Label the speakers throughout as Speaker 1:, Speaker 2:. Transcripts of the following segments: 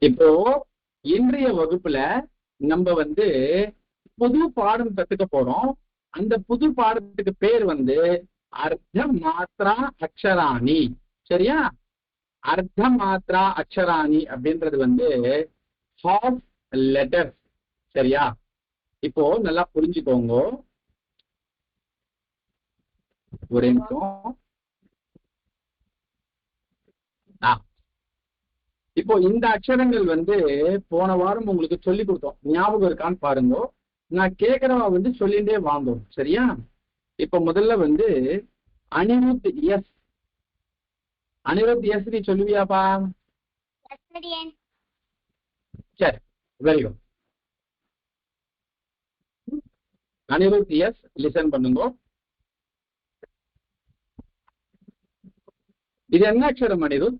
Speaker 1: இப்போ இன்றைய வகுப்புல நம்ம புது பாடம் கத்துக்க போறோம். அந்த புது பாடத்துக்கு பேர் அர்த்த மாத்ரா அக்ஷராணி. சரியா? அர்த்த மாத்ரா அக்ஷராணி அப்படின்றது ஹாஃப் லெட்டர். சரியா? இப்போ நல்லா புரிஞ்சுக்கோங்க. ஒரு நிமிஷம். இப்போ இந்த அக்ஷரங்கள் போன வாரம் உங்களுக்கு சொல்லி கொடுத்தோம். ஞாபகம் இருக்கான்னு பாருங்க. நான் கேட்கிறவா சொல்லிட்டே வாங்கும். சரியா? இப்ப முதல்ல அனிருத் எஸ். அனிருத் எஸ் நீ சொல்லுவியாப்பா? சரி, very good. Anirudh yes listen பண்ணுங்க. இது என்ன அக்ஷரம் அனிருத்?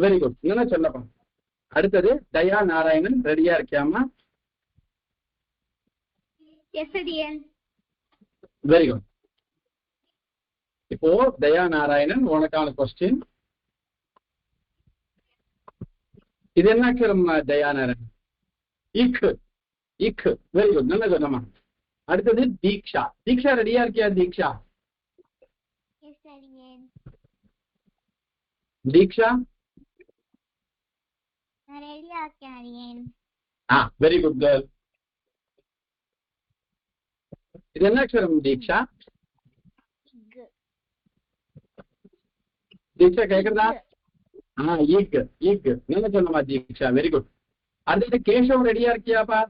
Speaker 1: Very good. என்ன சொல்லப்பா? அடுத்தது தயா நாராயணன். ரெடியா இருக்கியாமா? Very good. இப்போ தயா நாராயணன் உனக்கான கொஸ்டின். இது என்ன அக்ஷரம் தயா நாராயணன்? இக்கு. இக்கு. Very good. நல்ல சொன்னமா. அடுத்தது தீக்ஷா. தீக்ஷா ரெடியா இருக்கியா? தீக்ஷா தீக்ஷா வெரி குட் கேர்ள். இது என்ன அக்ஷரம் தீக்ஷா? தீக்ஷா கேக்குறதா? ஈக். ஈக். என்ன சொன்னமா தீக்ஷா? Very good. அடுத்தது கேஷவ் ரெடியா இருக்கியாப்பா?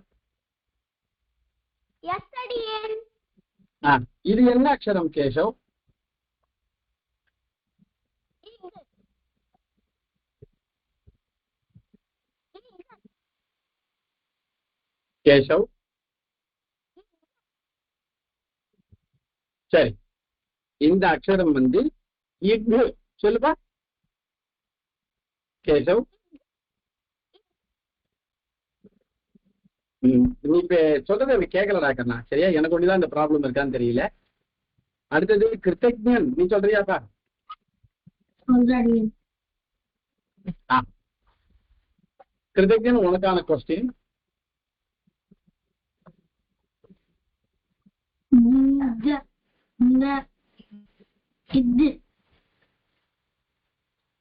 Speaker 1: இது என்ன அக்ஷரம் கேஷவ்? கேஷவ் சரி. இந்த அக்ஷரம் இக். சொல்லுப்பா கேஷவ். நீ இப்ப சொல்றதை கேட்கலடா கண்ணா. சரியா? எனக்கு ஒண்ணுதான் இந்த ப்ராப்ளம் இருக்கான்னு தெரியல. அடுத்தது கிருத்தஜ்ஞன். நீ சொல்றியாப்பா? கிருத்தஜ்ஞன் உனக்கான கொஸ்டின்.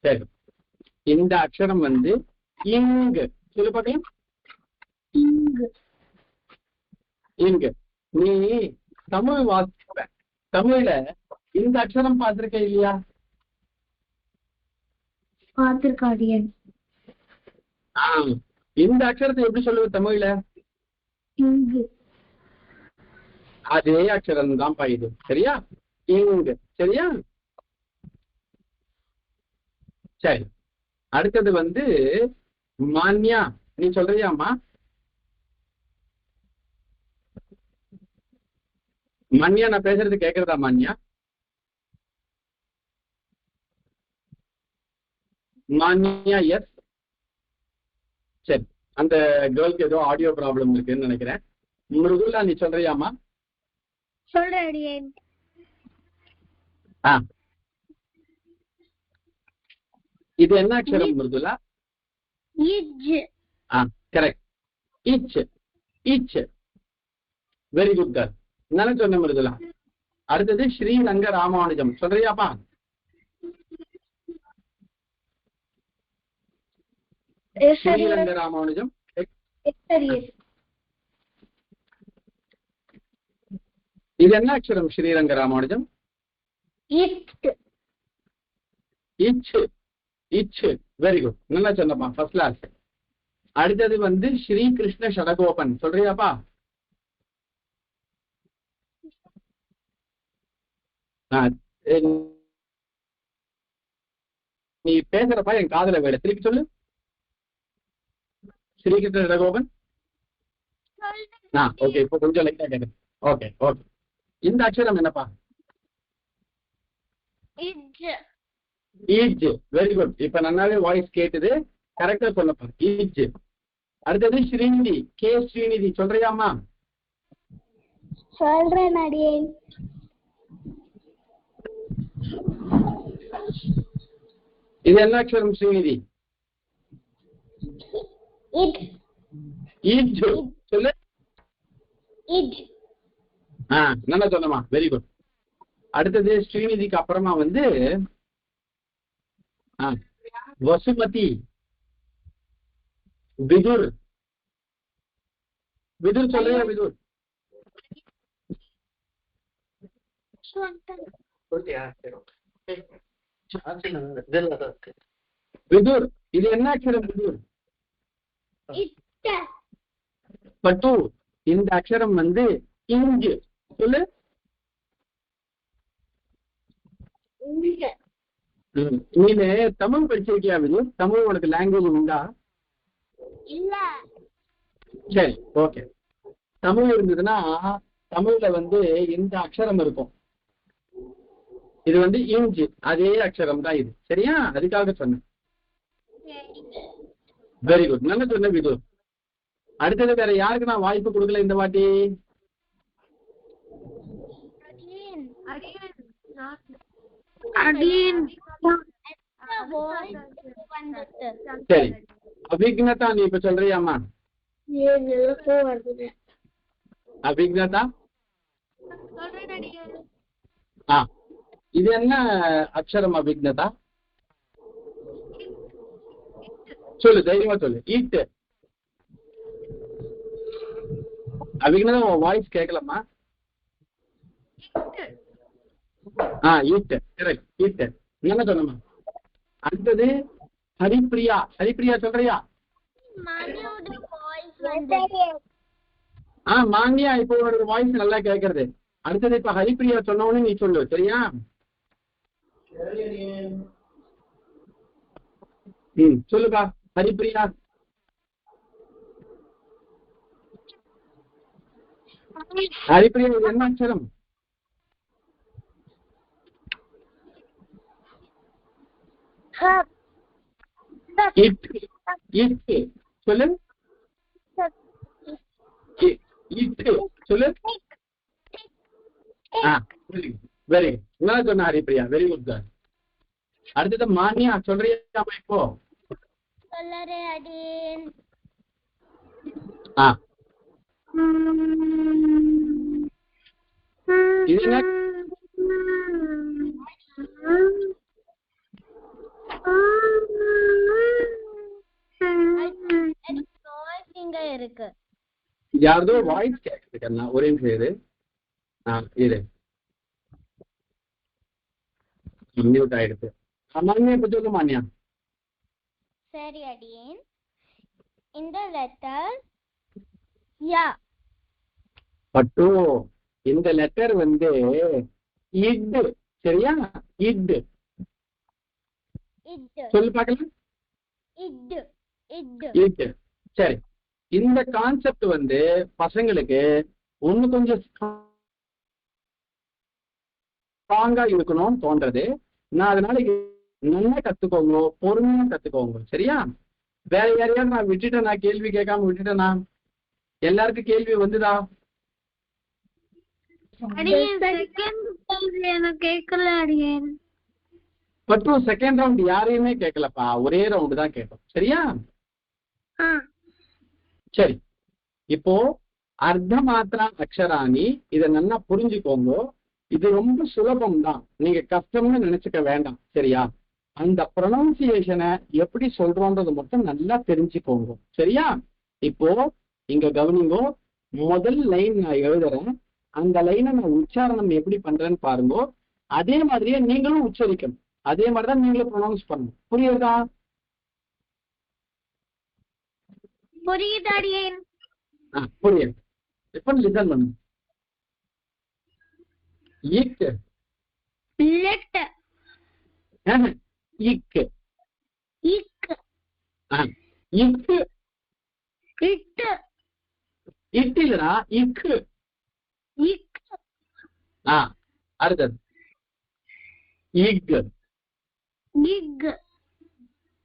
Speaker 1: சரி. இந்த அக்ஷரம் இங். சொல்லு பாக்கலாம். இங்கு நீ தமிழ் வாசிப்ப. தமிழ்ல இந்த அக்ஷரம் பார்த்திருக்க இல்லையா?
Speaker 2: பார்த்திருக்காடியன்.
Speaker 1: இந்த அக்ஷரத்தை எப்படி சொல்லுவ தமிழ்ல?
Speaker 2: இங்கு.
Speaker 1: அதே அக்ஷரம் தான் இது. சரியா? இங்கு. சரியா? சரி. அடுத்தது மான்யா. நீ சொல்றியாமா? மான்யா நான் பேசுறது கேக்குறதா மான்யா? மான்யா எஸ். சரி. அந்த கேர்ளுக்கு ஏதோ ஆடியோ ப்ராப்ளம் இருக்குன்னு நினைக்கிறேன். மிருதுலா நீ சொல்றியாமா?
Speaker 2: சொல்றேன்.
Speaker 1: இது என்ன அக்ஷரம் மிருதுலா? கரெக்ட். இச். இச். Very good girl. என்ன சொன்ன மிருதுலா? அடுத்தது ஸ்ரீரங்க ராமானுஜம். சொல்றியாப்பா? ஸ்ரீரங்க ராமானுஜம். இது என்ன அக்ஷரம் ஸ்ரீரங்க ராமானுஜம்? இச். இச். Very good. நல்லா சொன்னப்பா. First class. அடுத்தது ஸ்ரீ கிருஷ்ண ஷடகோபன். சொல்றியாப்பா? நீ பேசுறப்பா என் காதுல வேலை. திருப்பி சொல்லு. ஸ்ரீகிருஷ்ண ஷடகோபன். ஓகே. இப்போ கொஞ்சம் லைட்டா கேட்குது. Okay okay. இந்த அக்ஷரம் என்னப்பா? ஈஜ். Very good. இப்ப நல்லாவே வாய்ஸ் கேட்டுது. கரெக்டா சொன்னப்பா. ஈஜ். அடுத்தது ஸ்ரீநிதி. கே ஸ்ரீநிதி. சொல்றியாமா?
Speaker 2: சொல்றேன்.
Speaker 1: இது என்ன அக்ஷரம் ஸ்ரீநிதி? இட். சொல்லு. நல்லா சொன்னமா, வெரி குட். அடுத்தது ஸ்ரீநிதிக்கு அப்புறமா வந்து வசுமதி, விதுர். விதுர் சொல்றியா? விதுர் விதுர் இது என்ன அக்ஷரம்? விதுர் பட்டு இந்த அக்ஷரம் வந்து இங்கு. சொல்லு. நீனு தமிழ் படிச்சிருக்கியா விதுர்? தமிழ் உனக்கு லாங்குவேஜ் உண்டா?
Speaker 2: இல்ல.
Speaker 1: சரி, ஓகே. தமிழ் இருந்ததுன்னா தமிழ்ல வந்து இந்த அக்ஷரம் இருக்கும். இது வந்து இஞ்சு, அதே அக்ஷரம் தான் இது. சரியா? அதுக்காக சொன்னேன். வெரி குட், நல்லா சொன்ன விது. அடுத்தது வேற யாருக்கு நான் வாய்ப்பு கொடுக்கல இந்த வாட்டி? சரி, அபிக்னதா நீ இப்ப சொல்றியாமா? அபிக்னதா இது என்ன அக்ஷரம் அபிக்னதா? சொல்லு, தைரியமா சொல்லு. ஈட். அபிக்னதா உன் வாய்ஸ் கேட்கலமா? Eat, correct, eat. என்ன சொன்னமா? அடுத்தது ஹரிப்பிரியா. ஹரிப்பிரியா சொல்றியா? மான்யா, இப்போ உன்னோட வாய்ஸ் நல்லா கேட்கறது. அடுத்தது இப்ப ஹரிப்பிரியா சொன்னவனு நீ சொல்லு. சரியா? சொல்லுப்பா ஹரிப்பிரியா. ஹரிப்பிரியா இது என்ன அக்ஷரம்? சொல்லு. சொல்லு. வெரி குட், நல்லா சொன்ன ஹரிப்பிரியா, வெரி குட் சார். அடுத்தது மான்யா சொல்றியா இப்போ? இது என்ன? யாரதோ வாய்ஸ் கேட்குது. ஒரே நிமிஷம் இரு. மியூட் ஆயிடுச்சு. மான்யா இப்ப சொல்லு மான்யா.
Speaker 2: சரி அடியேன். இந்த லெட்டர் யா.
Speaker 1: பட்டு இந்த லெட்டர் வந்து இட். சரியா? இட் சொல்லு பார்க்கலாம். இட். சரி, இந்த கான்செப்ட் வந்து பசங்களுக்கு ஒண்ணு கொஞ்சம் ஸ்ட்ராங்கா இருக்கணும்னு தோன்றது. நான் அதனால நல்லா கத்துக்கோங்க, பொறுமையா கத்துக்கோங்க. சரியா? வேற யாரையாவது நான் விட்டுட்டேன், நான் கேள்வி கேட்காம விட்டுட்டேனா? எல்லாருக்கும் கேள்வி வந்துதா? பட்டு செகண்ட் ரவுண்ட் யாரையுமே கேட்கலப்பா, ஒரே ரவுண்டு தான் கேட்டோம். சரியா? சரி, இப்போ அர்த்த மாத்திரா அக்ஷராணி, இதை நல்லா புரிஞ்சுக்கோங்க. இது ரொம்ப சுலபம் தான், நீங்க கஷ்டம்னு நினைச்சுக்க வேண்டாம். சரியா? அந்த ப்ரொனவுன்சியேஷனை எப்படி சொல்றோன்றது மட்டும் நல்லா தெரிஞ்சுக்கோங்க. சரியா? இப்போ இங்க கவனிங்கோ. முதல் லைன் நான் எழுதுறேன், அந்த லைனை நான் உச்சாரணம் எப்படி பண்றேன்னு பாருங்க. அதே மாதிரியே நீங்களும் உச்சரிக்கணும், அதே மாதிரிதான் நீங்களும் ப்ரொனவுன்ஸ் பண்ணணும். புரியுதா? புரியுது. இப்ப லிசன் பண்ணு. இக். இக். இக். இக். இட் இல்லடா, இக்கு. அடுத்தது இக். இக்.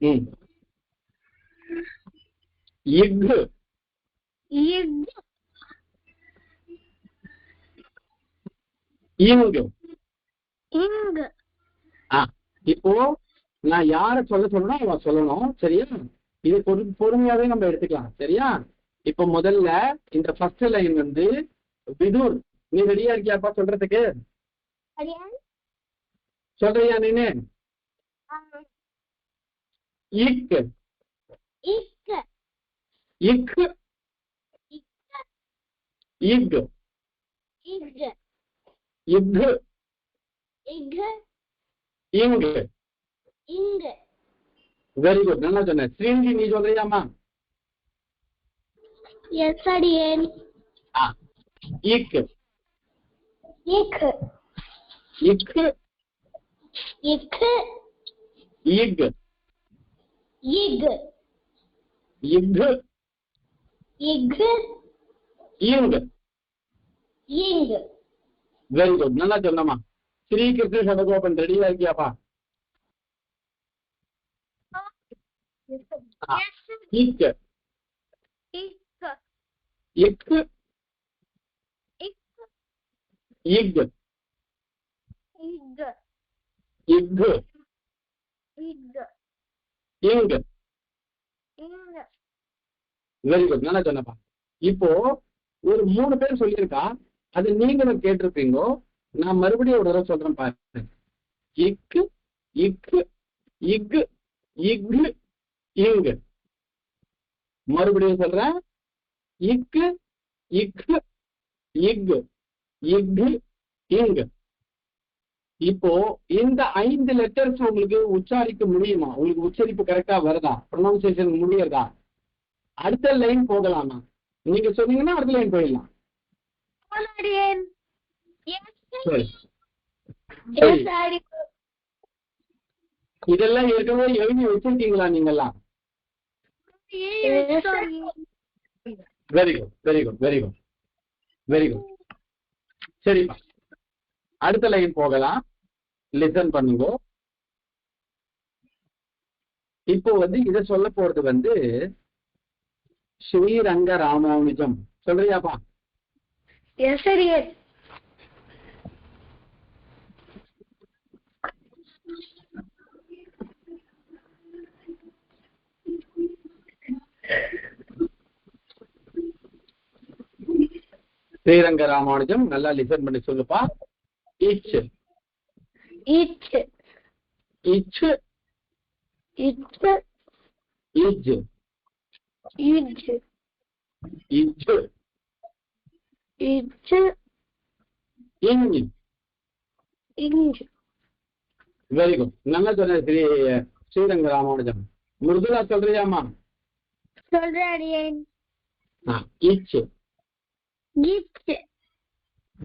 Speaker 1: இக். இங்கு. இப்போ நான் யாரை சொல்ல சொல்லணும் அவன் சொல்லணும். சரியா? இது பொறுமையாவே நம்ம எடுத்துக்கலாம். சரியா? இப்ப முதல்ல இந்த ஃபர்ஸ்ட் லைன் வந்து விதுர், நீ ரெடியா இருக்கியாப்பா சொல்றதுக்கு? சொல்றியா நீனு? இக்
Speaker 2: இக்
Speaker 1: இக் இக்
Speaker 2: இக்
Speaker 1: இக்
Speaker 2: இக்
Speaker 1: இங்.
Speaker 2: இங்.
Speaker 1: வெரி குட், நல்லா சொன்ன. ஸ்ரீநிதி நீ சொல்றியாமா?
Speaker 2: எஸ் அடியேன்.
Speaker 1: இக்
Speaker 2: இக்
Speaker 1: இக்
Speaker 2: இக்
Speaker 1: இக்
Speaker 2: இக்
Speaker 1: இக்
Speaker 2: இக்
Speaker 1: இங்.
Speaker 2: இங்.
Speaker 1: வெரி குட், நல்லா சொன்னமா. ஸ்ரீ கிருஷ்ண சடகோபன் ரெடியா இருக்கியாப்பா? இக்
Speaker 2: இக்
Speaker 1: இக் இக்
Speaker 2: இக்
Speaker 1: இக்
Speaker 2: இக்
Speaker 1: இங்.
Speaker 2: இங்.
Speaker 1: வெரி குட், நல்லா சொன்னப்பா. இப்போ ஒரு 3 பேர் சொல்லியிருக்கா, அது நீங்களும் கேட்டிருப்பீங்க. நான் மறுபடியும் ஒரு தடவை சொல்றேன் பாருங்க. இக்கு இக்கு இக்கு இக்கு இங்கு. மறுபடியும் சொல்றேன். இக்கு இக்கு இக்கு இக்கு இங்கு. இப்போ இந்த 5 லெட்டர்ஸ் உங்களுக்கு உச்சாரிக்க முடியுமா? உங்களுக்கு உச்சரிப்பு கரெக்டா வருதா? ப்ரொனவுன்சியேஷன் முடியறதா? அடுத்த லைன் போகலாமா? நீங்க சொன்னீங்கன்னா அடுத்த லைன் போயிடலாம். இதெல்லாம் ஏற்கனவே எழுதி வச்சிருக்கீங்களா நீங்கெல்லாம்? Very good very good very good very good. சரிப்பா, அடுத்த லைன் போகலாம். லிசன் பண்ணுங்க. இப்போ வந்து இதை சொல்ல போறது வந்து ஸ்ரீரங்க ராமானுஜம். சொல்றியாப்பா?
Speaker 2: எஸ் அடியேன்.
Speaker 1: ஸ்ரீரங்க ராமானுஜம் நல்லா லிசன் பண்ணி சொல்லுப்பா. இச்
Speaker 2: இச்
Speaker 1: இச்
Speaker 2: இச்
Speaker 1: இஜ்
Speaker 2: இஜ்
Speaker 1: இஜ்
Speaker 2: இஜ்
Speaker 1: இங்.
Speaker 2: இங்.
Speaker 1: வெரி குட், நல்லா சொன்ன ஸ்ரீரங்க ராமானுஜம். மிருதுலா சொல்றியாமா?
Speaker 2: சொல்றேன் அடியேன்.
Speaker 1: இச்
Speaker 2: இச்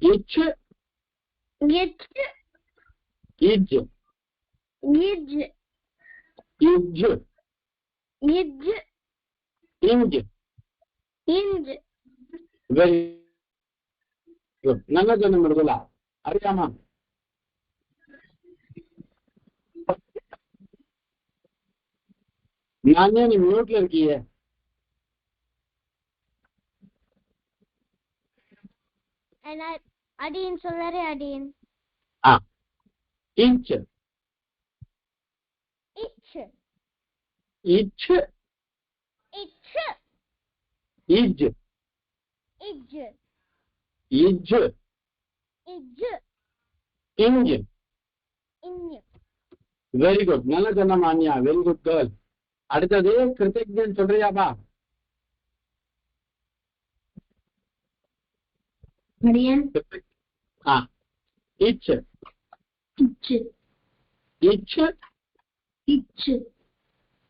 Speaker 1: இச்
Speaker 2: இச்
Speaker 1: இஜ்
Speaker 2: இஜ்
Speaker 1: இஜ்
Speaker 2: இஜ்
Speaker 1: இஞ்ச்.
Speaker 2: இஞ்ச்.
Speaker 1: வெரி குட், நல்லா சொன்ன மிருதுலா. அறியாமா? நானே நீ மியூட்ல இருக்கீங்க.
Speaker 2: அடியேன் சொல்லறே அடியேன்.
Speaker 1: இச்
Speaker 2: இச்
Speaker 1: இச்
Speaker 2: இச்
Speaker 1: இஜ்
Speaker 2: இஜ்
Speaker 1: இஜ்
Speaker 2: இஜ்
Speaker 1: இஞ்ச்.
Speaker 2: இஞ்ச்.
Speaker 1: வெரி குட், நல்லா சொன்ன மான்யா. Very good girl. அடுத்தது கிருத்தஜ்ஞன் சொல்றியாப்பா?
Speaker 2: அடியேன்.
Speaker 1: இச்
Speaker 2: இச்
Speaker 1: இச்
Speaker 2: இச்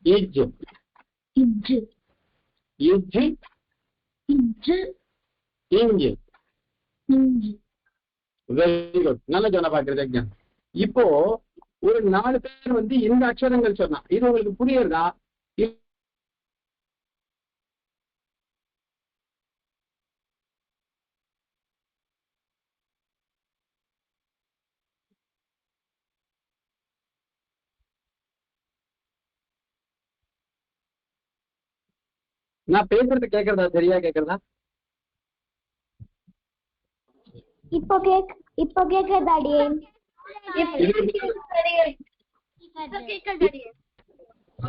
Speaker 1: இஜ்
Speaker 2: இஜ்
Speaker 1: இஜ்
Speaker 2: இஜ்
Speaker 1: இஞ்ச்.
Speaker 2: இஞ்ச்.
Speaker 1: வெரி குட், நல்லா சொன்னப்பா கிருத்தஜ்ஞன். இப்போ ஒரு 4 பேர் வந்து இந்த அக்ஷரங்கள் சொன்னா இது உங்களுக்கு புரியுறதா? நான் பேசுறது கேட்கறதா? சரியா கேட்கறதா?
Speaker 2: இப்போ கேக்குதா அடியேன்?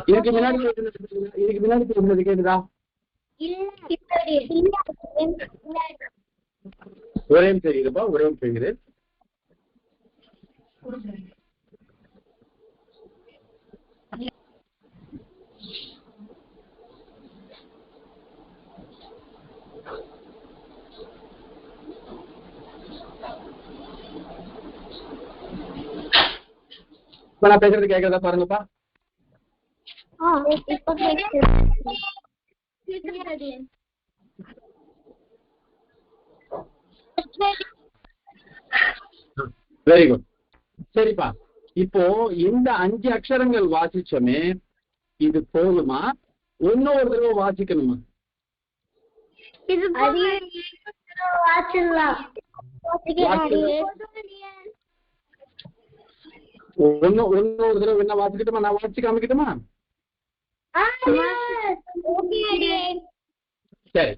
Speaker 1: இதுக்கு முன்னாடி பேசுனது கேக்குதா? ஒரே தெரியுதுப்பா, ஒரே தெரியுது. இப்ப நான் பேசுறது கேக்குறதா பாருங்கப்பா. Very good. சரிப்பா, இப்போ இந்த 5 அக்ஷரங்கள் வாசிச்சோமே, இது போதுமா? இன்னொரு தடவை வாசிக்கணுமா? இன்னொரு தடவை என்ன வாசிக்கட்டுமா? நான் வாசிச்சு காமிக்கட்டுமா? சரி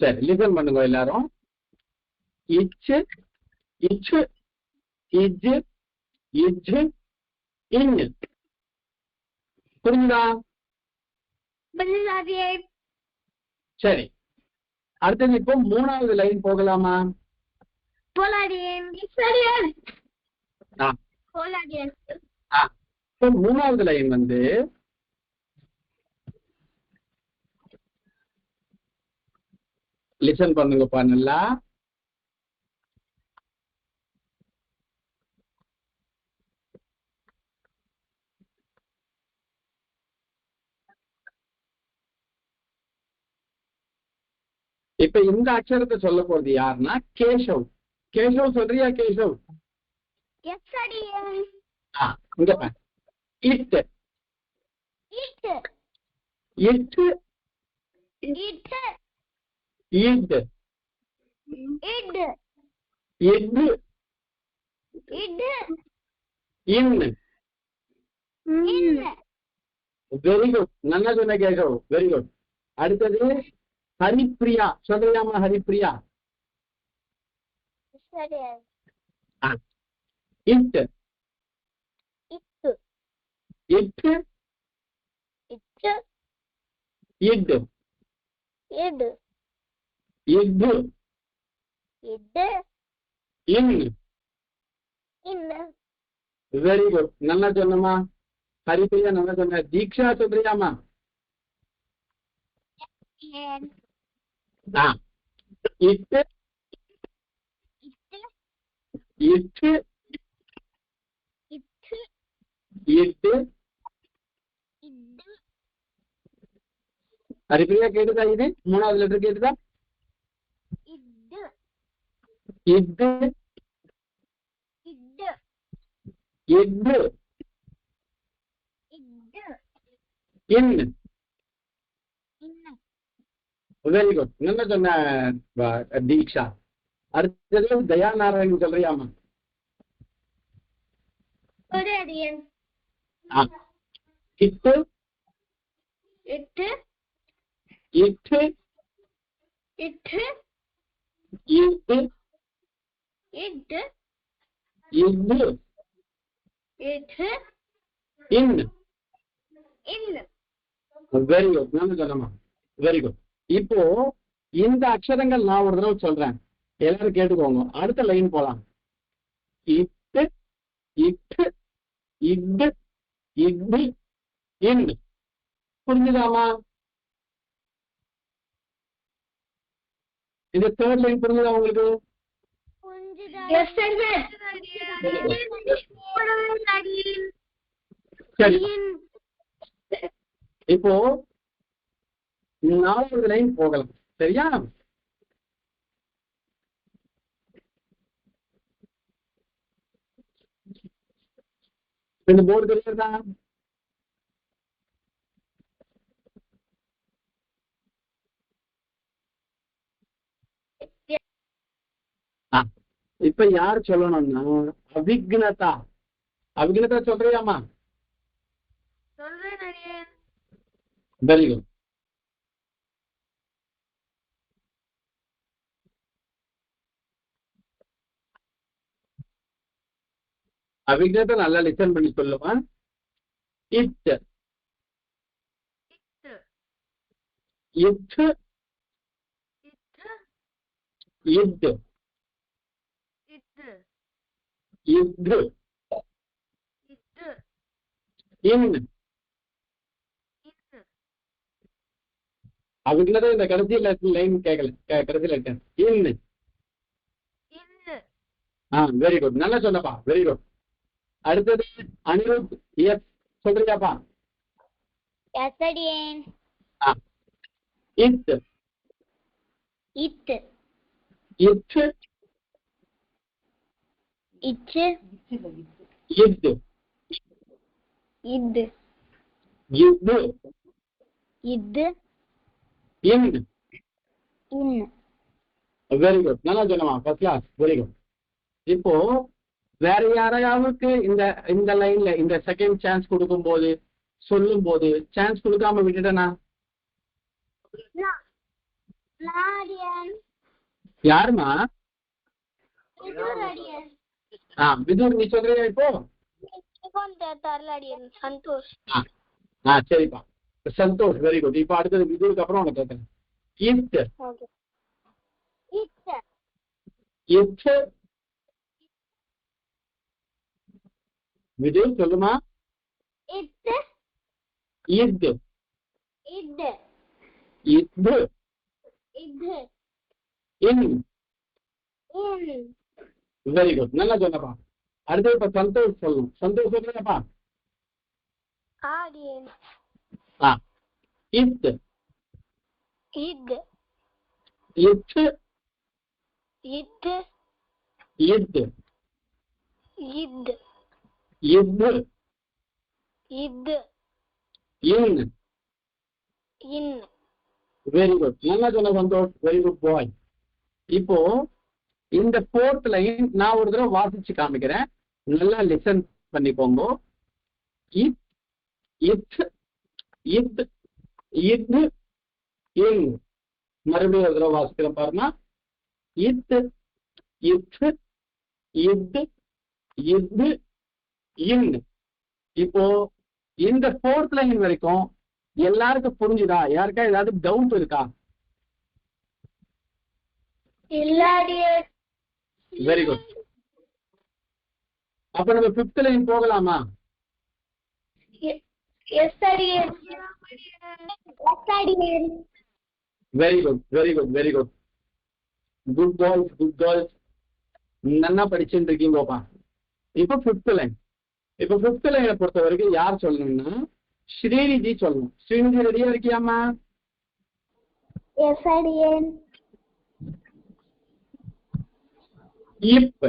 Speaker 1: சரி, லிசன் பண்ணுங்க எல்லாரும். இச்சு இச்சு இஜ்ஜு இஜ்ஜு இஞ்சு. புரிஞ்சுதா? சரி, அடுத்தது இப்போ 3வது லைன் போகலாமா? இப்போ 3வது லைன் வந்து லிசன் பண்ணுங்கப்பா நல்லா. இப்ப இந்த அக்ஷரத்தை சொல்ல போறது யாருன்னா கேசவ். கேசவ் சொல்றியா? கேசவ் இங்க பாரு. It it it it in. Very good, நல்லா சொன்ன கேசவ், வெரி குட். அடுத்தது ஹரிப்ரியா. சொல்றியாமா Haripriya? It it it it in. Very good, நல்லா சொன்னமா ஹரிப்ரியா, நல்லா சொன்ன. தீக்ஷா சொல்றியாமா? It it it. ஹரிப்ரியா கேட்டுதா? இது 3வது லெட்டர் கேட்டுதா? It it in. Very good, நல்லா சொன்ன தீக்ஷா. அடுத்தது தயா நாராயணன் சொல்றியாமா? It it it in. Very good, நல்லா சொன்னமா, வெரி குட். இப்போ இந்த அக்ஷரங்கள் நான் ஒரு தடவை சொல்றேன், எல்லாரும் கேட்டுக்கோங்க. அடுத்த லைன் போலாம். It it it it in. புரிஞ்சுதாமா? இந்த 3rd லைன் புரிஞ்சுதா உங்களுக்கு? சரி, இப்போ 4வது லைன் போகலாம். சரியா? இந்த போர்டு தெரியுதா? இப்ப யார் சொல்லணும்னா அவிக்னதா. அவிக்னதா சொல்றியாமா? Very good. அவிக்னதா நல்லா லிசன் பண்ணி சொல்லுவான். இத்
Speaker 2: இத்து
Speaker 1: இத்
Speaker 2: இத்து
Speaker 1: இத்
Speaker 2: இத்து
Speaker 1: இத்
Speaker 2: இத்து
Speaker 1: இன்
Speaker 2: இத்து
Speaker 1: அதுக்குள்ளதான் இந்த கடைசி லைன் கேட்கல கடைசி லெட்டர் இன்.
Speaker 2: இன்னு
Speaker 1: வெரி குட், நல்லா சொன்னப்பா, வெரி குட். அடுத்தது அனிருத், எஸ் சொல்றியாப்பா?
Speaker 2: எஸ்அடியேன்
Speaker 1: இத்
Speaker 2: இத்து
Speaker 1: இத்
Speaker 2: இச்சு
Speaker 1: இத்
Speaker 2: இத்து
Speaker 1: இத்
Speaker 2: இத்து
Speaker 1: இன்.
Speaker 2: இன்னு
Speaker 1: வெரி குட், நல்லா சொன்னமா, ஃபர்ஸ்ட் கிளாஸ், வெரி குட். இப்போ வேற யாரையாவுக்கு இந்த இந்த லைன்ல இந்த செகண்ட் சான்ஸ் கொடுக்கும் போது சொல்லும் போது சான்ஸ் கொடுக்காம விட்டுட்டேனா?
Speaker 2: நாடியன்
Speaker 1: யாருமா?
Speaker 2: விதுரடியன்
Speaker 1: விதுர், நீ சொல்றியா இப்போ?
Speaker 2: தரலடியன் சந்தோஷ்
Speaker 1: சரிப்பா, சந்தோஷ், வெரி குட். இப்போ அடுத்தது விதுருக்கு அப்புறம் உனக்கு கேட்கறேன். இத்
Speaker 2: ஓகே இத்து
Speaker 1: இத் விதுர் சொல்லுமா?
Speaker 2: இத்து
Speaker 1: இத்
Speaker 2: இத்து
Speaker 1: இத்
Speaker 2: இத்து
Speaker 1: இன்.
Speaker 2: இன்
Speaker 1: வெரி குட், நல்லா சொன்னப்பா. அடுத்தது இப்ப சந்தோஷ் சொல்லணும். சந்தோஷ் சொல்றேன்ப்பா.
Speaker 2: ஆடியன்
Speaker 1: இத்
Speaker 2: இத்து
Speaker 1: இத்
Speaker 2: இத்து
Speaker 1: இத்
Speaker 2: இத்து
Speaker 1: இத்
Speaker 2: இத்து
Speaker 1: இன்.
Speaker 2: இன்
Speaker 1: வெரி குட், நல்லா சொன்ன சந்தோஷ், வெரி குட் பாய். இப்போ இந்த ஃபோர்த் லைன் நான் ஒரு தடவை வாசிச்சு காமிக்கிறேன், நல்லா லிசன் பண்ணிக்கோங்க. இத் இத் இத் இத் இன். மறுபடியும் ஒரு தடவை வாசிக்கிறேன் பாருங்க. இத் இத் இத் இத் இன். இப்போ இந்த ஃபோர்த் லைன் வரைக்கும் எல்லாருக்கும் புரிஞ்சுதா? யாருக்கா ஏதாவது டவுட் இருக்கா?
Speaker 2: இல்லாடியன்
Speaker 1: வெரி குட். அப்ப நம்ம ஃபிஃப்த் லைன் போகலாமா?
Speaker 2: எஸ்அடியன் எஸ்அடியன்
Speaker 1: very good, very good, very good. Good girls, good girls, நல்லா படிச்சுட்டு இருக்கீங்கப்பா. இப்போ ஃபிஃப்த் லைன். இப்போ ஃபிஃப்த் லைனை பொறுத்த வரைக்கும் யார் சொல்லணும்னா ஸ்ரீநிதி சொல்லணும். ஸ்ரீநிதி ரெடியா இருக்கியாமா?
Speaker 2: எஸ்அடியன்
Speaker 1: இப்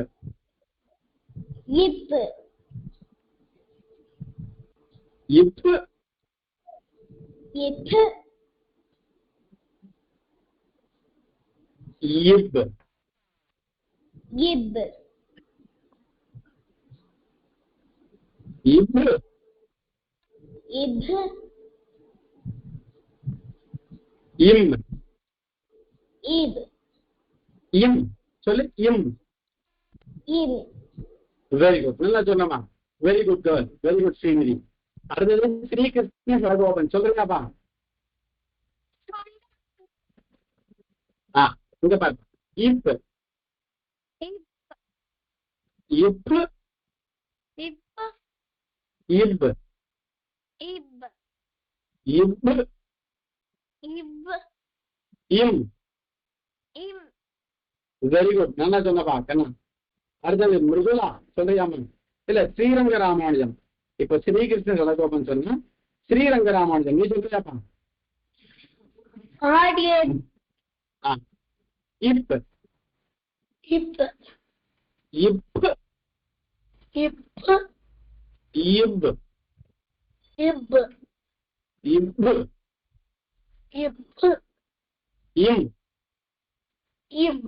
Speaker 2: இப்பு
Speaker 1: இப்
Speaker 2: இத்து
Speaker 1: இப்
Speaker 2: இப்
Speaker 1: இப்
Speaker 2: இத்து
Speaker 1: இம்
Speaker 2: இப்
Speaker 1: இம் சொல்லு, இம்.
Speaker 2: இம்
Speaker 1: வெரி குட், நல்லா சொன்னமா, very good girl, very good Srinidhi. அடுத்தது ஸ்ரீகிருஷ்ண சடகோபன் சொல்றீங்கப்பா? இங்க பாரு. இப் இப்
Speaker 2: இப்பு
Speaker 1: இப்
Speaker 2: இப்
Speaker 1: இப்
Speaker 2: இப்
Speaker 1: இம்.
Speaker 2: இம்
Speaker 1: வெரி குட், நல்லா சொன்னப்பா கண்ணா. அடுத்தது மிருதுலா சொல்றியாமா? இல்ல, ஸ்ரீரங்க ராமானுஜம். இப்ப ஸ்ரீகிருஷ்ண சடகோபன் சொன்னா ஸ்ரீரங்க ராமானுஜம், நீ சொல்றியாப்பா?
Speaker 2: ஆடியன்
Speaker 1: இப்
Speaker 2: இப்பு
Speaker 1: இப்
Speaker 2: இப்பு
Speaker 1: இப்
Speaker 2: இப்பு
Speaker 1: இப்
Speaker 2: இப்பு
Speaker 1: இம்.
Speaker 2: இம்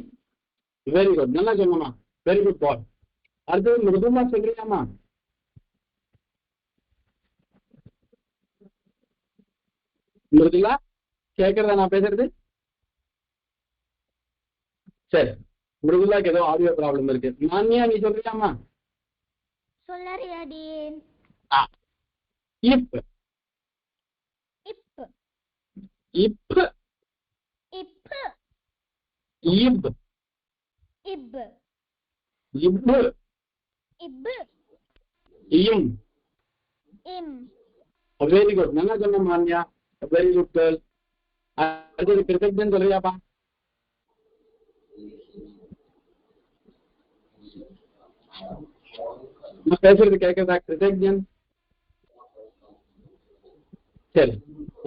Speaker 1: வெரி குட், நல்லா சொன்னமா, வெரி குட் பாய். அடுத்தது மிருதுலா சொல்றியாமா? மிருதுலா கேட்கறதா நான் பேசுறது? சரி, மிருதுலாக்கு ஏதோ ஆடியோ ப்ராப்ளம் இருக்கு. மான்யா, நீ சொல்றியாமா?
Speaker 2: சொல்லறியாடியன்
Speaker 1: இப்
Speaker 2: இப்
Speaker 1: இப்
Speaker 2: இப்
Speaker 1: இப்
Speaker 2: இப்
Speaker 1: இப்
Speaker 2: இப்
Speaker 1: இம்.
Speaker 2: இம்
Speaker 1: வெரி குட், நல்லா சொன்ன மான்யா, வெரி குட் கேர்ள். அடுத்தது கிருத்தஜன் சொல்றியாப்பா? நான் பேசுறது கேட்கறதா கிருத்தஜன்? சரி,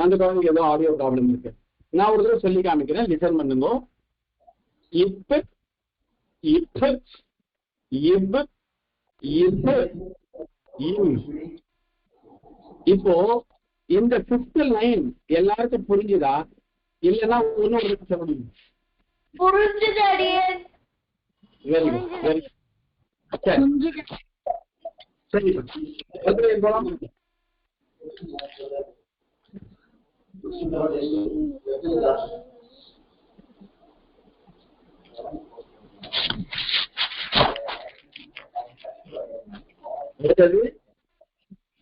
Speaker 1: அந்த குழந்தைக்கு ஏதோ ஆடியோ ப்ராப்ளம் இருக்கு. நான் ஒரு தடவை சொல்லி காமிக்கிறேன், லிசன் பண்ணுங்க. இப்ப இப்ப இப் இப் இம். இப்போ இந்த 5th லைன் எல்லாருக்கும் புரிஞ்சுதா? இல்லைன்னா இன்னொரு சொல்லணும்.
Speaker 2: புரிஞ்சுது அடியேன்.
Speaker 1: வெரி குட், வெரி சரி. சரி போலாம். அடுத்தது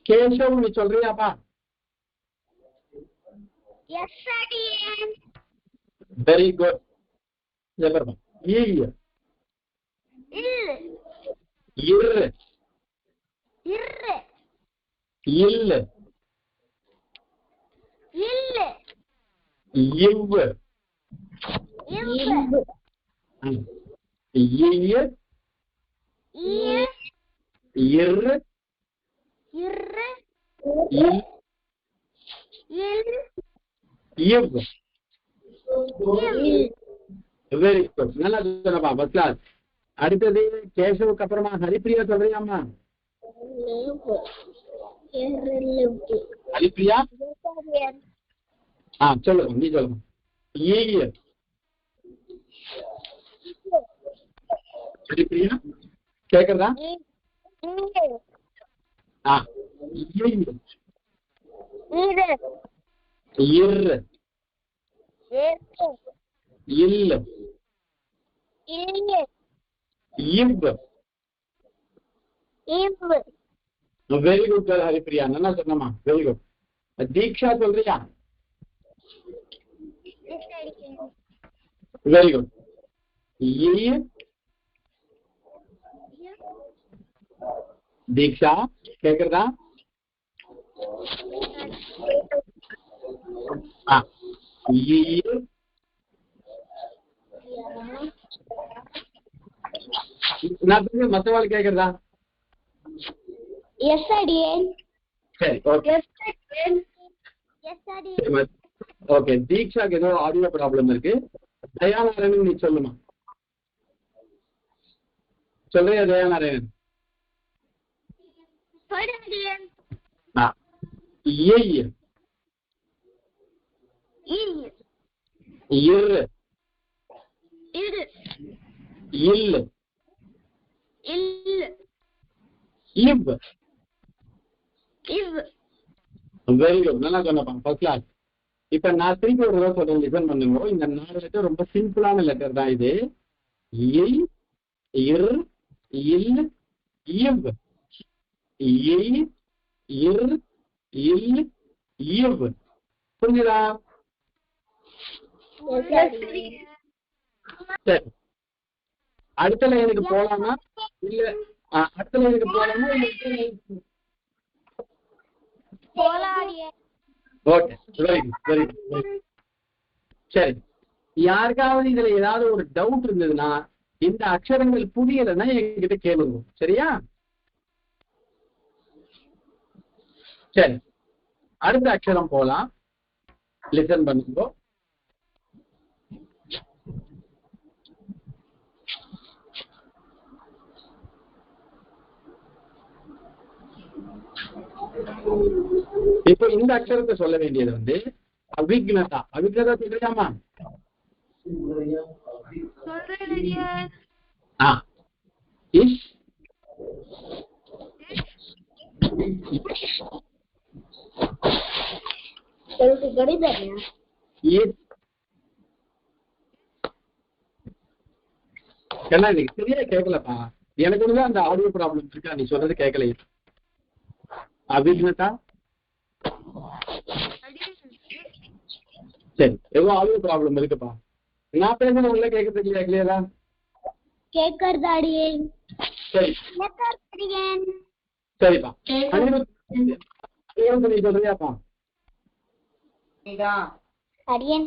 Speaker 1: கேசவ், நீ சொல்றியாப்பா?
Speaker 2: எஸ் அடியேன்.
Speaker 1: Very good. இல்
Speaker 2: இல்
Speaker 1: இர்
Speaker 2: இர்
Speaker 1: இல்
Speaker 2: இல்
Speaker 1: இவ்
Speaker 2: இவ்
Speaker 1: இர்
Speaker 2: இர்
Speaker 1: இர்
Speaker 2: இர்
Speaker 1: இல்
Speaker 2: இல்
Speaker 1: இவ்.
Speaker 2: இல்.
Speaker 1: வெரி குட், நல்லா சொன்னப்பா, ஃபர்ஸ்ட் கிளாஸ். அடுத்தது கேசவுக்கு அப்புறமா ஹரிப்பிரியா சொல்றியாமா? ஹரிப்பிரியா சொல்லுங்க, நீ சொல்லுங்க. ஹரிப்பிரியா கேக்குறதா? இர் இல் இவ். வெரி குட் ஹரிப்பிரியா, நல்லா சொன்னமா, வெரி குட். தீக்ஷா சொல்றியா? Very good. தீக்ஷா கேக்குறதா? மத்தவாள் கேக்குறதா?
Speaker 2: எஸ் அடியேன்.
Speaker 1: சரி, ஓகே ஓகே. தீக்ஷாக்கு ஏதோ ஆடியோ ப்ராப்ளம் இருக்கு. தயாநாராயணன் நீ சொல்லுமா? சொல்றியா தயாநாராயணன்? வெரி குட், நல்லா சொன்னப்பா, ஃபர்ஸ்ட் கிளாஸ். இப்ப நான் திருப்பி ஒரு தடவை சொல்றேன், லிசன் பண்ணுங்க. இந்த 4 லெட்டர் ரொம்ப சிம்பிளான லெட்டர் தான் இது. இல் இர் இல் இவ். இல் இர் இல் இவ். புரிஞ்சுதா? சரி, அடுத்த லைனுக்கு போலாமா? இல்ல அடுத்த லைனுக்கு போலாமா? Okay, very good, very good. சரி, யாருக்காவது இதுல ஏதாவது ஒரு டவுட் இருந்ததுன்னா, இந்த அக்ஷரங்கள் புரியலைன்னா என்கிட்ட கேளுங்க, சரியா? சரி, அடுத்த அக்ஷரம் போலாம், லிசன் பண்ணுங்க. இப்ப இந்த அக்ஷரத்தை சொல்ல வேண்டியது வந்து அவிக்னதா. அவிக்னதா சொல்றியாமா? இஷ் என்ன இது சரியா கேட்கலப்பா, எனக்கு ஒண்ணுதான் அந்த ஆடியோ ப்ராப்ளம் இருக்கா, நீ சொல்றது கேட்கல. அவிக்னதா சரி, ஏதோ ஆடியோ ப்ராப்ளம் இருக்குப்பா. நான் பேசுறது உள்ள கேட்கறது இல்லையா? கிளியரா
Speaker 2: கேட்கறது அடியேன்.
Speaker 1: சரி
Speaker 2: கேட்கறது அடியேன்.
Speaker 1: சரிப்பா. அனிருத் நீ சொல்றியாப்பா?
Speaker 2: அடியேன்.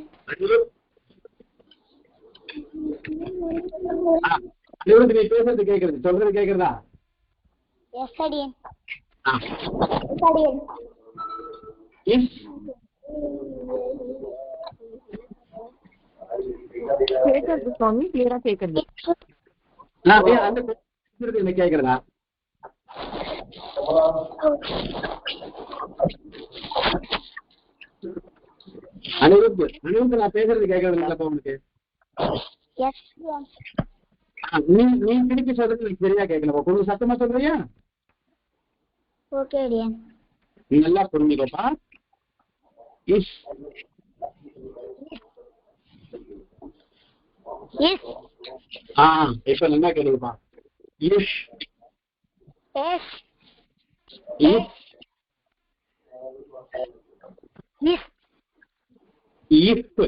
Speaker 1: அனிருத் நீ பேசுறது கேட்கறது, சொல்றது கேட்கறதா?
Speaker 2: எஸ் அடியேன்.
Speaker 1: ஆ
Speaker 2: எஸ் அடியேன்.
Speaker 1: இஸ்
Speaker 3: கேட்கறது சுவாமி, கிளியரா கேட்கறது.
Speaker 1: நான் அந்த பேசுறது என்ன கேட்கறதா? அனிருத் நான் பேசுறது கேட்கறது இல்லப்பா உனக்கு?
Speaker 2: எஸ்
Speaker 1: நீ நீ திருப்பி சொல்றது எனக்கு சரியா கேட்கலப்பா. கொஞ்சம் சத்தமா சொல்றியா?
Speaker 2: ஓகே அடியேன்.
Speaker 1: நீ நல்லா புரிஞ்சுக்கப்பா. இஸ்
Speaker 2: எஸ்
Speaker 1: இப்ப நல்லா கேளுப்பா. இஷ்
Speaker 2: எஸ்
Speaker 1: இஸ்
Speaker 2: இஸ்
Speaker 1: இஃப்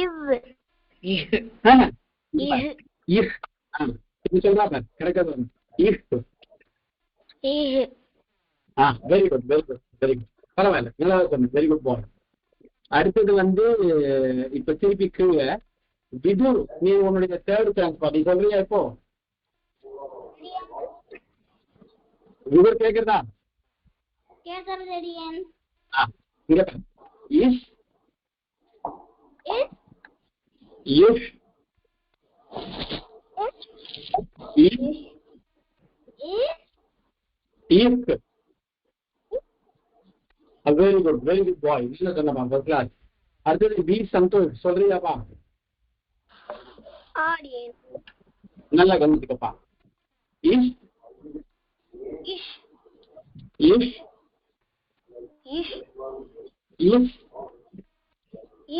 Speaker 2: இவ்
Speaker 1: இஃப் இது சொல்றாங்க கிடைக்காது. If
Speaker 2: is
Speaker 1: very good very good very good. பரவாயில்ல, நல்லா சொன்னேன். வெரி குட் பாய். அடுத்தது வந்து இப்ப திருப்பி கீழே விதுர், நீ உன்னுடைய தேர்ட் சான்ஸ் பா. நீ சொல்றியா இப்போ? விதுர் கேக்குறதா?
Speaker 2: கேட்கறது அடியேன்.
Speaker 1: இங்க is
Speaker 2: is
Speaker 1: if is if. Very good very good boy. இல்ல சொன்னப்பா, ஃபர்ஸ்ட் கிளாஸ். அடுத்தது பி சந்தோஷ், சொல்றியாப்பா?
Speaker 2: ஆடியன்.
Speaker 1: நல்லா கவனிச்சுக்கப்பா. Is
Speaker 2: is
Speaker 1: is
Speaker 2: is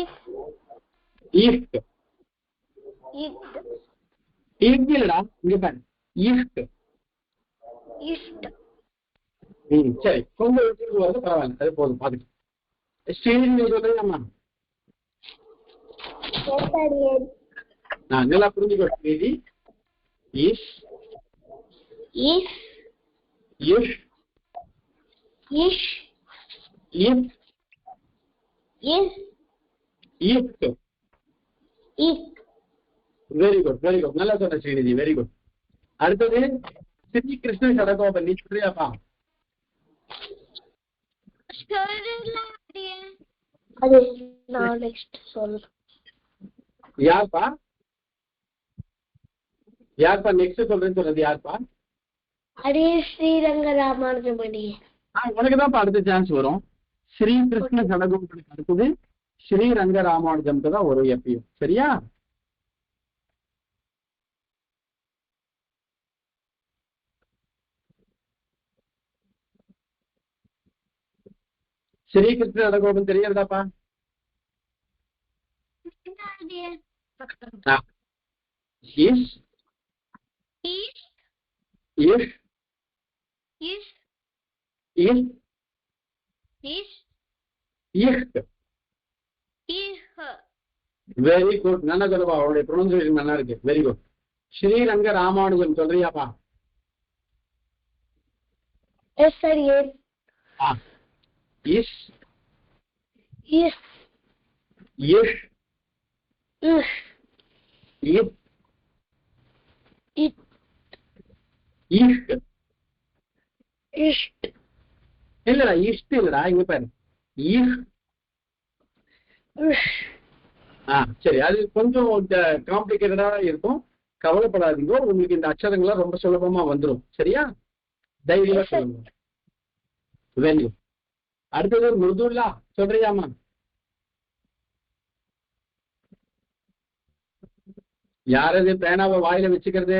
Speaker 1: is
Speaker 2: is
Speaker 1: if.
Speaker 2: It
Speaker 1: if இல்லடா, இங்க பாரு. இஃப்.
Speaker 2: இஸ்ட்
Speaker 1: சரி, கொஞ்சம் விட்டு வருது, பரவாயில்ல, அது போதும். பாத்துட்டு ஸ்ரீநிதி சொல்றீங்கம்மா.
Speaker 2: எஸ் அடியன்.
Speaker 1: நான் நல்லா புரிஞ்சுக்கோ. Srinidhi is
Speaker 2: is
Speaker 1: if
Speaker 2: is
Speaker 1: if
Speaker 2: is
Speaker 1: if.
Speaker 2: Is
Speaker 1: very good very good. நல்லா சொன்ன ஸ்ரீநிதி, வெரி குட். அடுத்தது ஸ்ரீ கிருஷ்ண சடகோபன், நீ சொல்றியாப்பா?
Speaker 2: அது நான் நெக்ஸ்ட் சொல்றேன்.
Speaker 1: யார்ப்பா யார்ப்பா நெக்ஸ்ட் சொல்றேன்னு சொல்றது? யார்ப்பா?
Speaker 2: அடே ஸ்ரீரங்க ராமானுஜமணி.
Speaker 1: உனக்கு தான் அடுத்த சான்ஸ் வரும். ஸ்ரீ கிருஷ்ண சடகோபனுக்கு அடுத்தது ஸ்ரீரங்க ராமானுஜம்க்கு தான் வரும் எப்பயும். சரியா? ஸ்ரீ கிருஷ்ண சடகோபன் தெரியறதாப்பா? Is if is if if. Very good. நல்லா சொல்லுப்பா, அவருடைய ப்ரொனன்சியேஷன் நல்லா இருக்கு. Very good. ஸ்ரீரங்க ராமானுஜம் சொல்றியாப்பா?
Speaker 2: எஸ் அடியன்.
Speaker 1: Is
Speaker 2: is
Speaker 1: if
Speaker 2: is
Speaker 1: if
Speaker 2: it
Speaker 1: if.
Speaker 2: இஸ்ட்
Speaker 1: இல்லடா, இஷ்ட் இல்லடா, இங்க பாரு. இஃப்.
Speaker 2: இஸ்
Speaker 1: சரி, அது கொஞ்சம் காம்ப்ளிகேட்டடா இருக்கும். கவலைப்படாதீங்க, உங்களுக்கு இந்த அக்ஷரங்கள்லாம் ரொம்ப சுலபமா வந்துடும். சரியா? தைரியமா சொல்லுங்க. Very good. அடுத்தது மிருதுல்லா, சொல்றியாமா? யாரது பேனாவை வாயில வச்சுக்கிறது?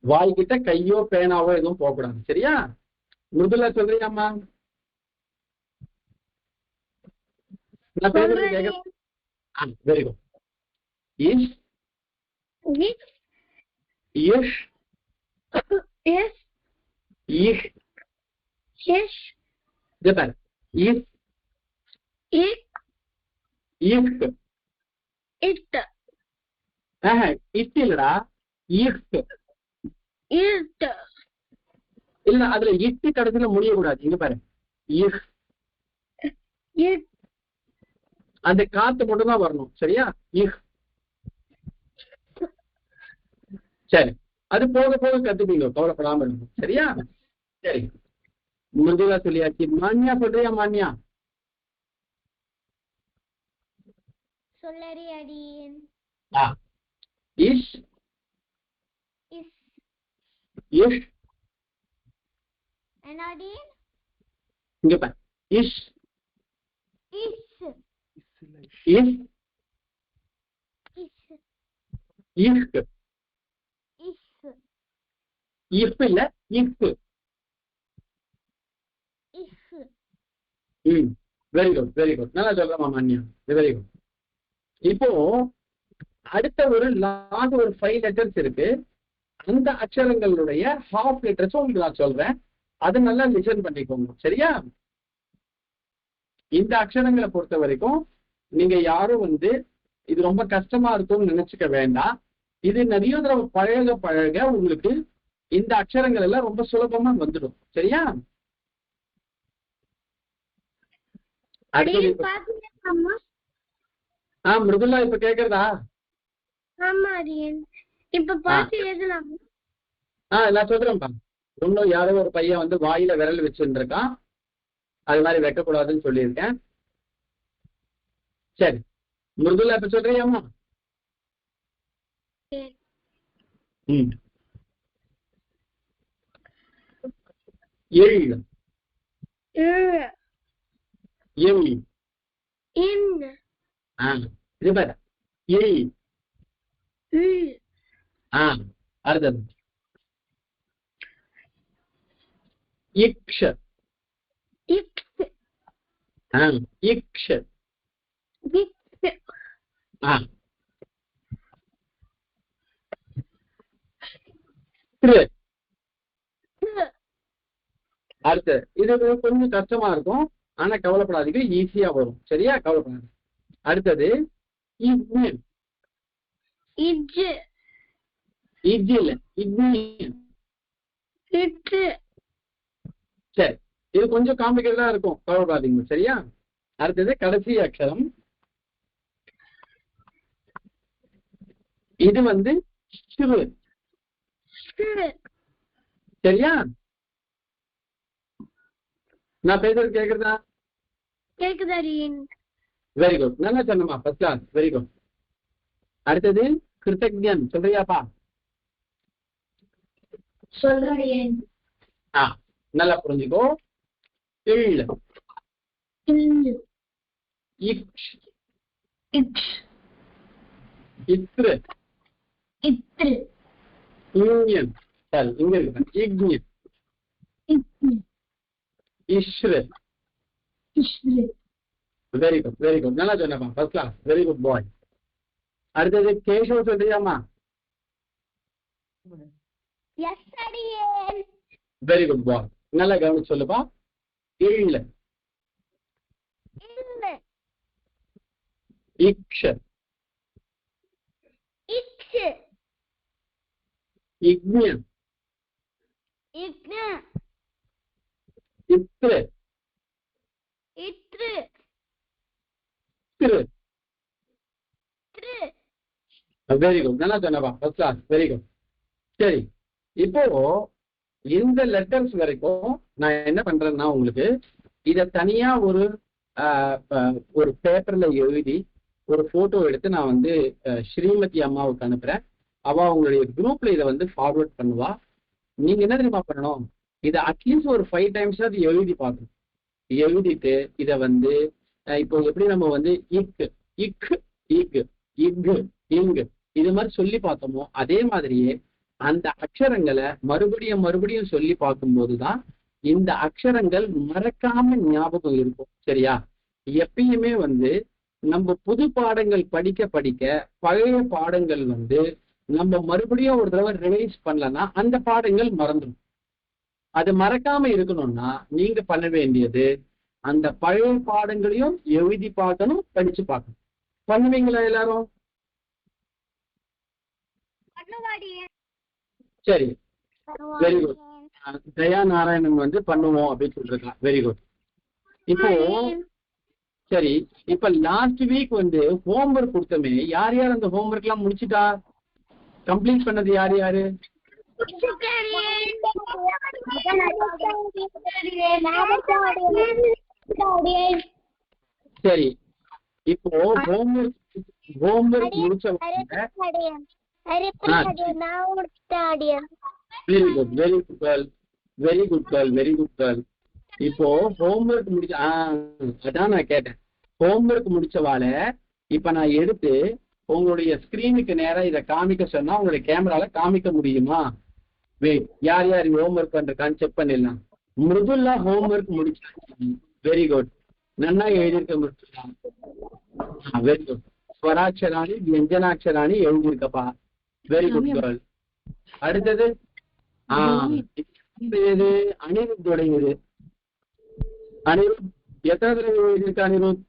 Speaker 1: வாய்கிட்ட கையோ பேனாவோ எதுவும் போகக்கூடாது. சரியா? மிருதுல்லா சொல்றியாமா? நான் பேசுறது கேட்க? Very good. Is if
Speaker 2: yes
Speaker 1: if
Speaker 2: Yes.
Speaker 1: இங்க பாரு இஸ்
Speaker 2: It.
Speaker 1: இக்
Speaker 2: It.
Speaker 1: இட் இல்லடா இக்
Speaker 2: It.
Speaker 1: இல்ல அதுல இட்டு கடைசியில முடியக்கூடாது. இங்க பாரு இக்
Speaker 2: It.
Speaker 1: அந்த காத்து மட்டும் தான் வரணும். சரியா? இக் சரி, அது போக போக கத்துப்பீங்க, கவலைப்படாம இருக்கும். சரியா? சரி, முருகா சொல்லியாச்சு. மான்யா சொல்றியா? மான்யா
Speaker 2: சொல்லரி அடியேன்.
Speaker 1: இஷ்
Speaker 2: Is.
Speaker 1: இஷ்
Speaker 2: And அடியேன்.
Speaker 1: இங்க பாரு இஷ்
Speaker 2: Is.
Speaker 1: இஷ்
Speaker 2: Is.
Speaker 1: இக்
Speaker 2: Is.
Speaker 1: இப் இல்ல இக்.
Speaker 2: Is.
Speaker 1: Very good very good, நல்லா சொல்றமா மான்யா, வெரி குட். இப்போ அடுத்த ஒரு லாஸ்ட் ஒரு 5 லெட்டர்ஸ் இருக்கு. அந்த அக்ஷரங்களுடைய ஹாஃப் லெட்டர்ஸ் உங்களுக்கு நான் சொல்றேன், அதை நல்லா லிசன் பண்ணிக்கோங்க. சரியா? இந்த அக்ஷரங்களை பொறுத்த வரைக்கும் நீங்க யாரும் இது ரொம்ப கஷ்டமா இருக்கும்னு நினைச்சுக்க வேண்டாம். இது நிறைய தடவை பழக பழக உங்களுக்கு இந்த அக்ஷரங்கள் எல்லாம் ரொம்ப சுலபமா வந்துடும். சரியா?
Speaker 2: அடியேன் பாத்துக்கலாமா?
Speaker 1: மிருதுலா இப்ப கேக்குறதா?
Speaker 2: ஆமா அடியேன், இப்ப பாத்து எழுதலாமா?
Speaker 1: நான் சொல்றேன்ப்பா. இன்னும் யாரோ ஒரு பையன் வாயில விரல் வச்சுட்டு இருக்கான், அது மாதிரி வைக்கக்கூடாதுன்னு சொல்லியிருக்கேன். சரி, மிருதுலா இப்ப சொல்றியாமா? எள் எள் இது பாரு எள். அடுத்தது இக்ஷ இக்ஷ அடுத்து இது கொஞ்சம் கஷ்டமா இருக்கும், ஆனா கவலைப்படாதீங்க, ஈஸியா வரும். சரியா? கவலைப்படாது. அடுத்தது இக்னியன். இஜ் இல்ல இக்னியன். சரி, இது கொஞ்சம் காம்ப்ளிகேட்டடா இருக்கும், கவலைப்படாதீங்க. சரியா? அடுத்தது கடைசி அக்ஷரம். இது சிறு. சரியா? நான் பேசுறது கேக்குறதா?
Speaker 2: கேக்குதா அடியேன்?
Speaker 1: வெரி குட், நல்லா சொன்னமா, ஃபர்ஸ்ட் கிளாஸ், வெரி குட். அடுத்தது கிருத்தஜ்ஞன். சொல்றியாப்பா?
Speaker 2: சொல்றேன்.
Speaker 1: நல்லா புரிஞ்சுக்கோ. இல் இக்ஷ் இத்ரு இங்யன். சரி, இங்க இருக்கு இக்ஞன் இஷ்ரு. வெரி குட் வெரி குட், நல்லா சொன்னப்பா, ஃபர்ஸ்ட் கிளாஸ், வெரி குட் பாய். அடுத்தது கேஷவ். சொல்றியாமா?
Speaker 2: எஸ் அடியேன்.
Speaker 1: வெரி குட் பாய், நல்லா கவனிச்சு சொல்லுப்பா. இல் இக்ஷ இக்ஞன் இத்ரு திரு. வெரி குட், நல்லா சொன்னப்பா, ஃபர்ஸ்ட் கிளாஸ், வெரி குட். சரி, இப்போ இந்த லெட்டர்ஸ் வரைக்கும் நான் என்ன பண்றேன்னா, உங்களுக்கு இத தனியா ஒரு பேப்பர்ல எழுதி ஒரு போட்டோ எடுத்து நான் ஸ்ரீமதி அம்மாவுக்கு அனுப்புறேன். அவ அவங்களுடைய குரூப்ல இதை ஃபார்வர்ட் பண்ணுவா. நீங்க என்ன தெரியுமா பண்ணணும், இதை அட்லீஸ்ட் ஒரு 5 டைம்ஸ் அது எழுதி பார்க்கணும். எழுதிட்டு இதை இப்போ எப்படி நம்ம இக் இக் இக் இக் இங்கு இது மாதிரி சொல்லி பார்த்தோமோ, அதே மாதிரியே அந்த அக்ஷரங்களை மறுபடியும் மறுபடியும் சொல்லி பார்க்கும்போதுதான் இந்த அக்ஷரங்கள் மறக்காம ஞாபகம் இருக்கும். சரியா? எப்பயுமே நம்ம புது பாடங்கள் படிக்க படிக்க பழைய பாடங்கள் நம்ம மறுபடியும் ஒரு தடவை ரிவைஸ் பண்ணலன்னா அந்த பாடங்கள் மறந்துடும். அது மறக்காம இருக்கணும்னா நீங்க பண்ண வேண்டியது அந்த பழைய பாடங்களையும் எழுதி பார்க்கணும், படிச்சு பார்க்கணும். பண்ணுவீங்களா எல்லாரும்? சரி, வெரி குட். தயா நாராயணன் வந்து பண்ணுவோம் அப்படின்னு சொல்லிருக்கான். Very good. இப்போ சரி, இப்ப லாஸ்ட் வீக் வந்து ஹோம்ஒர்க் கொடுத்தமே, யார் யார் அந்த ஹோம்ஒர்க் எல்லாம் முடிச்சுட்டா? கம்ப்ளீட் பண்ணது யார் யாரு? சரி, இப்போ ஹோம்ஒர்க் முடிச்ச very good, very good girl, very good girl, very good girl. இப்போ ஹோம்ஒர்க் முடிச்ச அதான் நான் கேட்டேன். ஹோம்ஒர்க் முடிச்சவால இப்ப நான் எடுத்து உங்களுடைய ஸ்கிரீனுக்கு நேரா இதை காமிக்க சொன்னா உங்களுடைய கேமரால காமிக்க முடியுமா? வெயிட், யார் யார் ஹோம்ஒர்க் பண்றான்னு செக் பண்ணிடலாம். மிருதுல்லா ஹோம்ஒர்க் முடிச்சாச்சு. வெரி குட், நன்னா எழுதியிருக்க மிருதுல்லா. Very good. ஸ்வராட்சராணி வியஞ்சனாட்சராணி எழுதியிருக்கப்பா. Very good girl. அடுத்தது இது அனிருத்தோடையது. அனிருத் எத்தனை தடவை எழுதியிருக்க அனிருத்?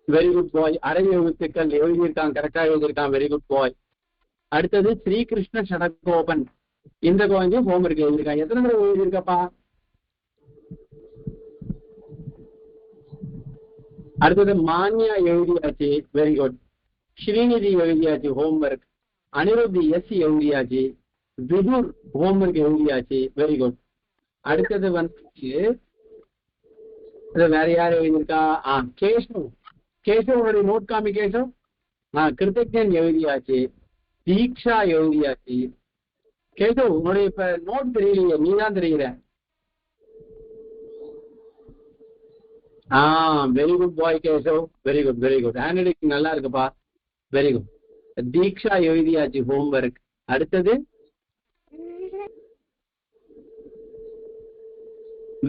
Speaker 1: வெரி குட் பாய். அரை எழுத்துக்கள் எழுதியிருக்கான், கரெக்டா எழுதியிருக்கான். வெரி குட் பாய். அடுத்தது ஸ்ரீகிருஷ்ண சடகோபன், இந்த குழந்தை ஹோம்ஒர்க் எழுதியிருக்கான். எத்தனை தடவை எழுதியிருக்கப்பா? அடுத்தது மான்யா எழுதியாச்சு. Very good. ஸ்ரீநிதி எழுதியாச்சு ஹோம்ஒர்க். அனிருத் எஸ் எழுதியாச்சு. விதுர் ஹோம்ஒர்க் எழுதியாச்சு. Very good. அடுத்தது வந்து வேற யார் எழுதியிருக்கா? கேசவ். கேசவனுடைய நோட் காமி கேசவ். கிருத்தஜன் எழுதியாச்சு. தீக்ஷா எழுதியாச்சு. கேசவ் உன்னுடைய இப்ப நோட் தெரியலையே, நீதான் தெரியுற. Very good boy Keshav. Very good, very good. Handwriting நல்லா இருக்குப்பா. Very good. தீக்ஷா எழுதியாச்சு ஹோம்ஒர்க். அடுத்தது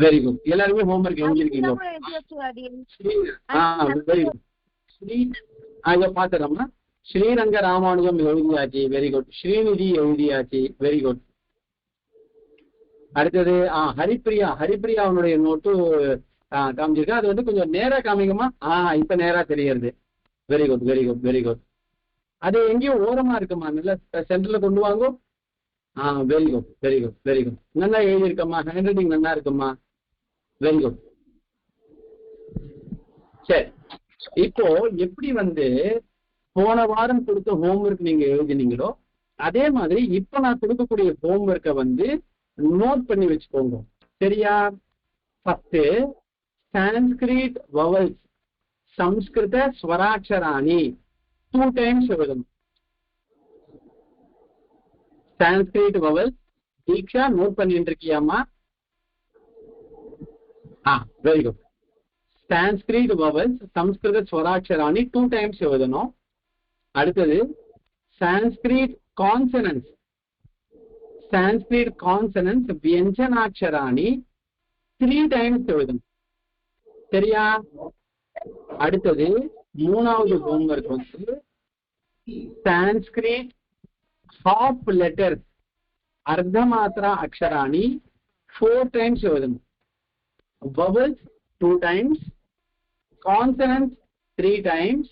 Speaker 1: வெரி குட். எல்லாருமே ஹோம்ஒர்க் எழுதிருக்கீங்க. Very good. இதை பாத்துறோம்னா ஸ்ரீரங்க ராமானுஜம் எழுதியாச்சு. Very good. ஸ்ரீநிதி எழுதியாச்சு. Very good. அடுத்தது ஹரிப்பிரியா. ஹரிப்பிரியா அவனுடைய நோட்டு காமிச்சிருக்கா. அது வந்து கொஞ்சம் நேரா காமிக்குமா? இப்ப நேரா தெரியறது. Very good, very good, very good. அது எங்கேயும் ஓரமா இருக்குமா? நல்ல சென்டர்ல கொண்டு வாங்க. Very good, very good, very good. நல்லா எழுதியிருக்கம்மா. ஹேண்ட் ரைட்டிங் நல்லா இருக்குமா? Very good. சரி, இப்போ எப்படி வந்து போன வாரம் கொடுத்த ஹோம்ஒர்க் நீங்க எழுதினீங்களோ அதே மாதிரி இப்ப நான் கொடுக்கக்கூடிய ஹோம்ஒர்க்கை வந்து நோட் பண்ணி வச்சுக்கோங்க. சரியா? ஃபர்ஸ்ட் சான்ஸ்கிரிட் வவல்ஸ், சம்ஸ்கிருத ஸ்வராட்சராணி 2 times எழுதணும். சான்ஸ்கிரிட் வவல்ஸ். தீக்ஷா நோட் பண்ணிட்டு இருக்கியாமா? Very good. சான்ஸ்கிரிட் வவல்ஸ், சம்ஸ்கிருத ஸ்வராட்சராணி 2 times எழுதணும். அடுத்தது சான்ஸ்கிரிட் கான்சனன்ஸ். சான்ஸ்கிரிட் கான்சனன்ஸ் வியஞ்சனாட்சராணி 3 times எழுதணும். சரியா? அடுத்தது மூணாவது ஹோம்ஒர்க் வந்து சான்ஸ்கிரிட் ஹாஃப் லெட்டர்ஸ் அர்த்தமாத்ரா அக்ஷராணி 4 times எழுதணும். vowels 2 times, consonants 3 times,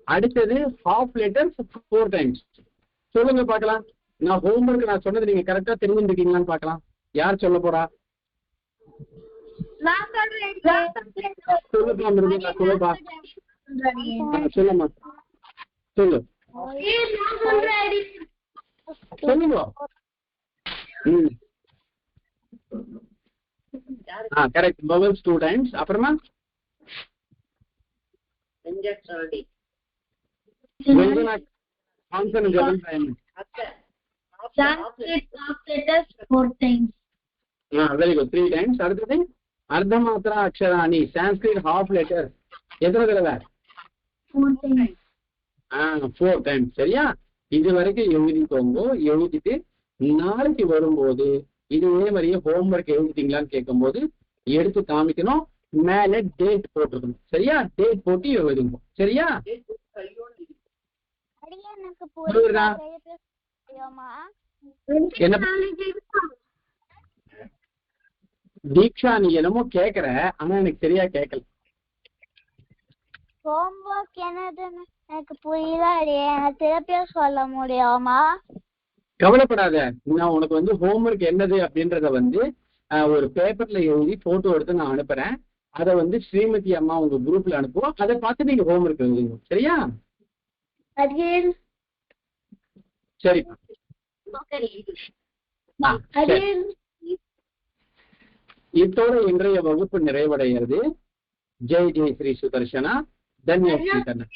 Speaker 1: அடுத்தது ஹாஃப் லெட்டர்ஸ் 4 times. சொல்லுங்க பார்க்கலாம். நான் ஹோம்ஒர்க் நான் சொன்னது நீங்க கரெக்டா தெரிஞ்சுருக்கீங்களான்னு பார்க்கலாம். யார் சொல்ல போறா? சொல்லுப்பா. சொல்லுமா, சொல்லு. சொல்லுங்க. கரெக்ட். vowels 2 times. அப்புறமா consonant 7 times.
Speaker 2: Sanskrit half letters 4 times.
Speaker 1: Very good. 3 times. அடுத்தது அர்த்தமாத்ரா அக்ஷராணி சான்ஸ்கிரிட் ஹாஃப் லெட்டர் எத்தனை தடவை?
Speaker 2: 4 times.
Speaker 1: 4 times. சரியா? இது வரைக்கும் எழுதிக்கோங்க. எழுதிட்டு நாளைக்கு வரும்போது இதே மாதிரியே ஹோம்ஒர்க் எழுதிட்டீங்களான்னு கேட்கும்போது எடுத்து காமிக்கணும். மேல டேட் போட்டுருக்கணும். சரியா? டேட் போட்டு எழுதுங்க. சரியா? என்ன தீக்ஷா, நீ என்னமோ கேக்குற, ஆனா எனக்கு சரியா கேட்கல.
Speaker 4: ஹோம்வொர்க் என்னதுன்னு எனக்கு புரியல, திருப்பியா சொல்ல முடியுமா?
Speaker 1: கவலைப்படாத, நான் உனக்கு வந்து ஹோம்ஒர்க் என்னது அப்படின்றத வந்து ஒரு பேப்பர்ல எழுதி போட்டோ எடுத்து நான் அனுப்புறேன். அதை வந்து ஸ்ரீமதி அம்மா உங்க குரூப்ல அனுப்புவோம். அதை பார்த்து நீங்க ஹோம்ஒர்க் எழுதுங்க, சரியா? சரி. இத்தோட இன்றைய வகுப்பு நிறைவடைகிறது. ஜெய் ஜெய் ஸ்ரீ சுதர்சனா. தன்யா ஸ்ரீ கண்ணன்.